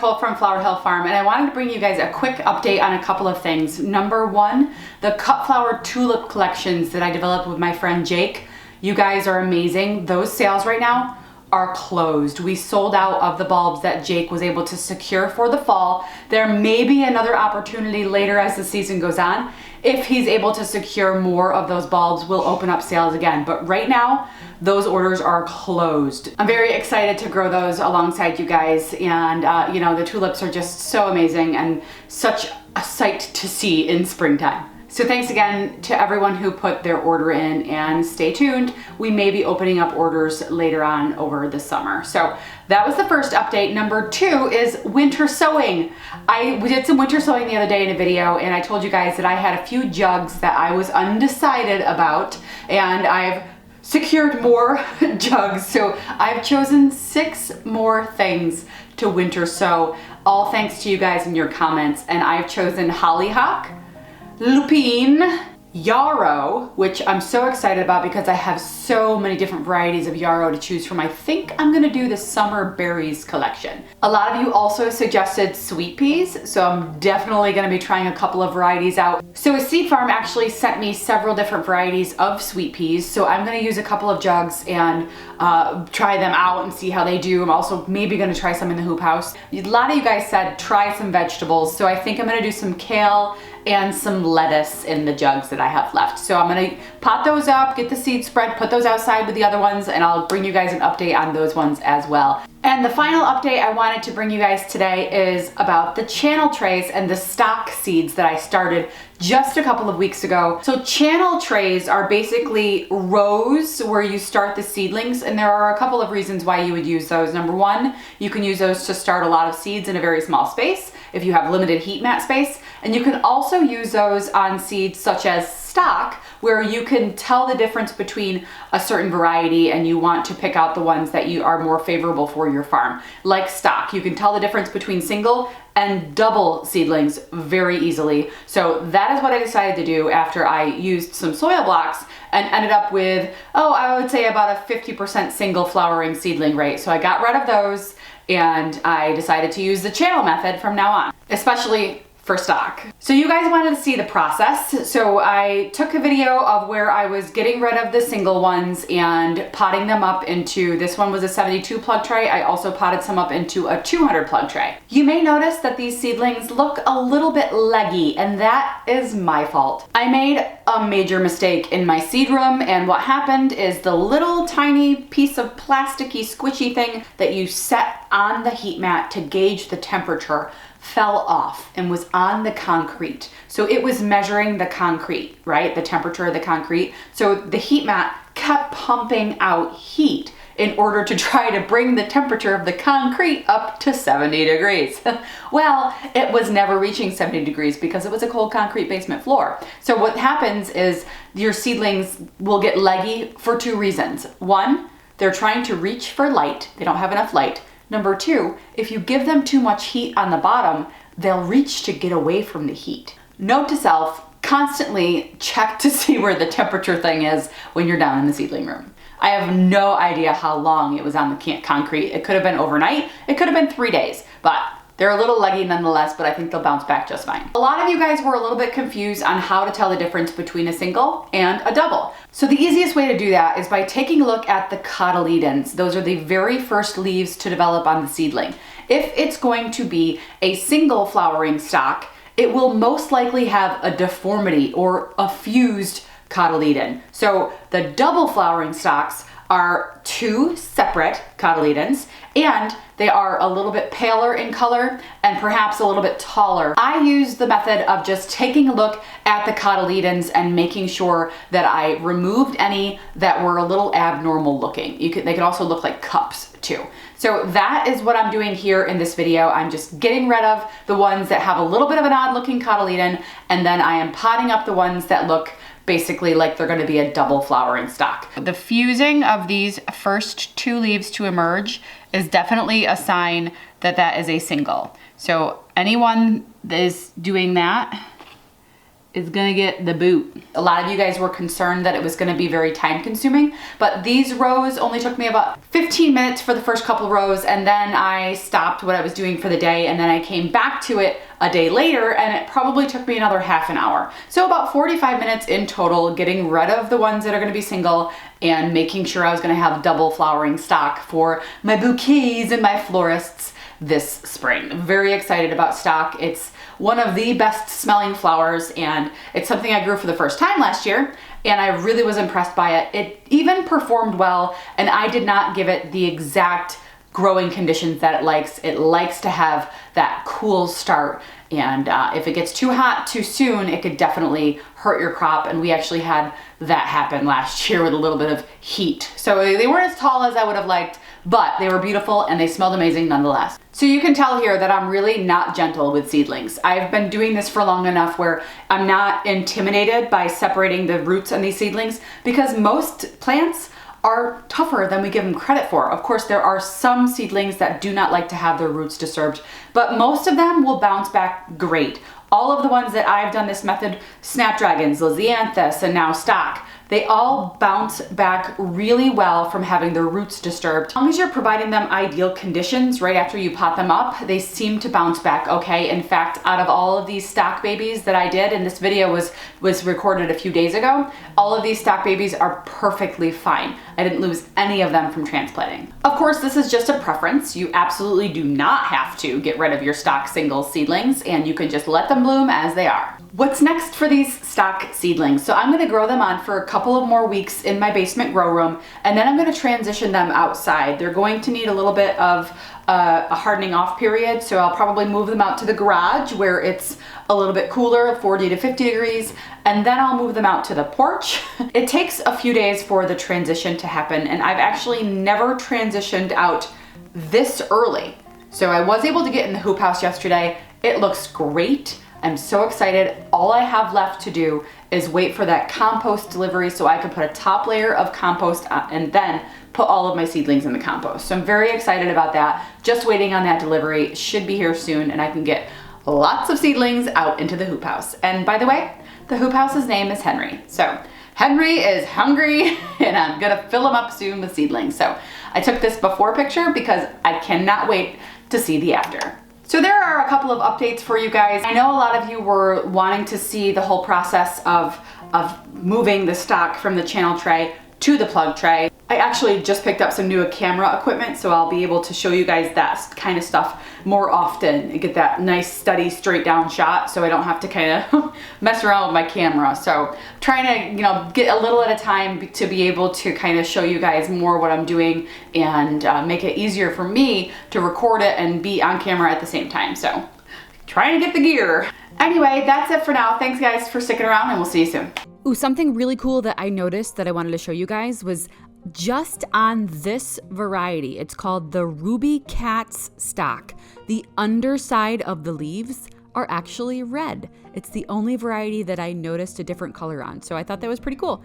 Nicole from Flower Hill Farm, and I wanted to bring you guys a quick update on a couple of things. Number one, the cut flower tulip collections that I developed with my friend Jake. You guys are amazing. Those sales right now are closed. We sold out of the bulbs that Jake was able to secure for the fall. There may be another opportunity later as the season goes on. If he's able to secure more of those bulbs, we'll open up sales again. But right now, those orders are closed. I'm very excited to grow those alongside you guys. And you know, the tulips are just so amazing and such a sight to see in springtime. So thanks again to everyone who put their order in, and stay tuned. We may be opening up orders later on over the summer. So that was the first update. Number two is winter sowing. We did some winter sowing the other day in a video, and I told you guys that I had a few jugs that I was undecided about, and I've secured more jugs. So I've chosen 6 more things to winter sow, all thanks to you guys and your comments. And I've chosen hollyhock, lupine, yarrow, which I'm so excited about because I have so many different varieties of yarrow to choose from. I think I'm gonna do the summer berries collection. A lot of you also suggested sweet peas, so I'm definitely gonna be trying a couple of varieties out. So a seed farm actually sent me several different varieties of sweet peas, so I'm gonna use a couple of jugs and try them out and see how they do. I'm also maybe gonna try some in the hoop house. A lot of you guys said try some vegetables, so I think I'm gonna do some kale and some lettuce in the jugs that I have left. So I'm gonna pot those up, get the seed spread, put those outside with the other ones, and I'll bring you guys an update on those ones as well. And the final update I wanted to bring you guys today is about the channel trays and the stock seeds that I started just a couple of weeks ago. So channel trays are basically rows where you start the seedlings, and there are a couple of reasons why you would use those. Number one, you can use those to start a lot of seeds in a very small space if you have limited heat mat space. And you can also use those on seeds such as stock, where you can tell the difference between a certain variety and you want to pick out the ones that you are more favorable for your farm. Like stock, you can tell the difference between single and double seedlings very easily. So that is what I decided to do after I used some soil blocks and ended up with, I would say about a 50% single flowering seedling rate. So I got rid of those and I decided to use the channel method from now on, especially for stock. So you guys wanted to see the process. So I took a video of where I was getting rid of the single ones and potting them up into, this one was a 72 plug tray. I also potted some up into a 200 plug tray. You may notice that these seedlings look a little bit leggy, and that is my fault. I made a major mistake in my seed room, and what happened is the little tiny piece of plasticky squishy thing that you set on the heat mat to gauge the temperature fell off and was on the concrete. So it was measuring the concrete, right? The temperature of the concrete. So the heat mat kept pumping out heat in order to try to bring the temperature of the concrete up to 70 degrees. Well, it was never reaching 70 degrees because it was a cold concrete basement floor. So what happens is your seedlings will get leggy for 2 reasons. One, they're trying to reach for light. They don't have enough light. Number 2, if you give them too much heat on the bottom, they'll reach to get away from the heat. Note to self, constantly check to see where the temperature thing is when you're down in the seedling room. I have no idea how long it was on the concrete. It could have been overnight, it could have been 3 days, but they're a little leggy nonetheless, but I think they'll bounce back just fine. A lot of you guys were a little bit confused on how to tell the difference between a single and a double. So the easiest way to do that is by taking a look at the cotyledons. Those are the very first leaves to develop on the seedling. If it's going to be a single flowering stock, it will most likely have a deformity or a fused cotyledon. So the double flowering stalks are 2 separate cotyledons, and they are a little bit paler in color and perhaps a little bit taller. I use the method of just taking a look at the cotyledons and making sure that I removed any that were a little abnormal looking. They could also look like cups too. So that is what I'm doing here in this video. I'm just getting rid of the ones that have a little bit of an odd looking cotyledon, and then I am potting up the ones that look basically like they're gonna be a double flowering stock. The fusing of these first 2 leaves to emerge is definitely a sign that that is a single. So anyone that is doing that is gonna get the boot. A lot of you guys were concerned that it was gonna be very time consuming, but these rows only took me about 15 minutes for the first couple rows, and then I stopped what I was doing for the day, and then I came back to it a day later, and it probably took me another half an hour. So about 45 minutes in total, getting rid of the ones that are gonna be single and making sure I was gonna have double flowering stock for my bouquets and my florists this spring. I'm very excited about stock. It's one of the best smelling flowers, and it's something I grew for the first time last year, and I really was impressed by it. It even performed well, and I did not give it the exact growing conditions that it likes. It likes to have that cool start, and if it gets too hot too soon, it could definitely hurt your crop, and we actually had that happen last year with a little bit of heat. So they weren't as tall as I would have liked, but they were beautiful and they smelled amazing nonetheless. So you can tell here that I'm really not gentle with seedlings. I've been doing this for long enough where I'm not intimidated by separating the roots on these seedlings, because most plants are tougher than we give them credit for. Of course, there are some seedlings that do not like to have their roots disturbed, but most of them will bounce back great. All of the ones that I've done this method, snapdragons, lisianthus, and now stock, they all bounce back really well from having their roots disturbed. As long as you're providing them ideal conditions right after you pot them up, they seem to bounce back okay. In fact, out of all of these stock babies that I did, and this video was recorded a few days ago, all of these stock babies are perfectly fine. I didn't lose any of them from transplanting. Of course, this is just a preference. You absolutely do not have to get rid of your stock single seedlings, and you can just let them bloom as they are. What's next for these stock seedlings? So I'm gonna grow them on for a couple of more weeks in my basement grow room, and then I'm gonna transition them outside. They're going to need a little bit of a hardening off period, so I'll probably move them out to the garage where it's a little bit cooler, 40 to 50 degrees, and then I'll move them out to the porch. It takes a few days for the transition to happen, and I've actually never transitioned out this early. So I was able to get in the hoop house yesterday. It looks great. I'm so excited. All I have left to do is wait for that compost delivery so I can put a top layer of compost on, and then put all of my seedlings in the compost. So I'm very excited about that. Just waiting on that delivery. It should be here soon, and I can get lots of seedlings out into the hoop house. And by the way, the hoop house's name is Henry. So Henry is hungry and I'm gonna fill him up soon with seedlings. So I took this before picture because I cannot wait to see the after. So there are a couple of updates for you guys. I know a lot of you were wanting to see the whole process of moving the stock from the channel tray to the plug tray. I actually just picked up some new camera equipment, so I'll be able to show you guys that kind of stuff more often and get that nice, steady, straight down shot so I don't have to kind of mess around with my camera. So trying to, get a little at a time to be able to kind of show you guys more what I'm doing and make it easier for me to record it and be on camera at the same time. So trying to get the gear. Anyway, that's it for now. Thanks guys for sticking around, and we'll see you soon. Ooh, something really cool that I noticed that I wanted to show you guys was just on this variety. It's called the Ruby Cat's stock. The underside of the leaves are actually red. It's the only variety that I noticed a different color on, so I thought that was pretty cool.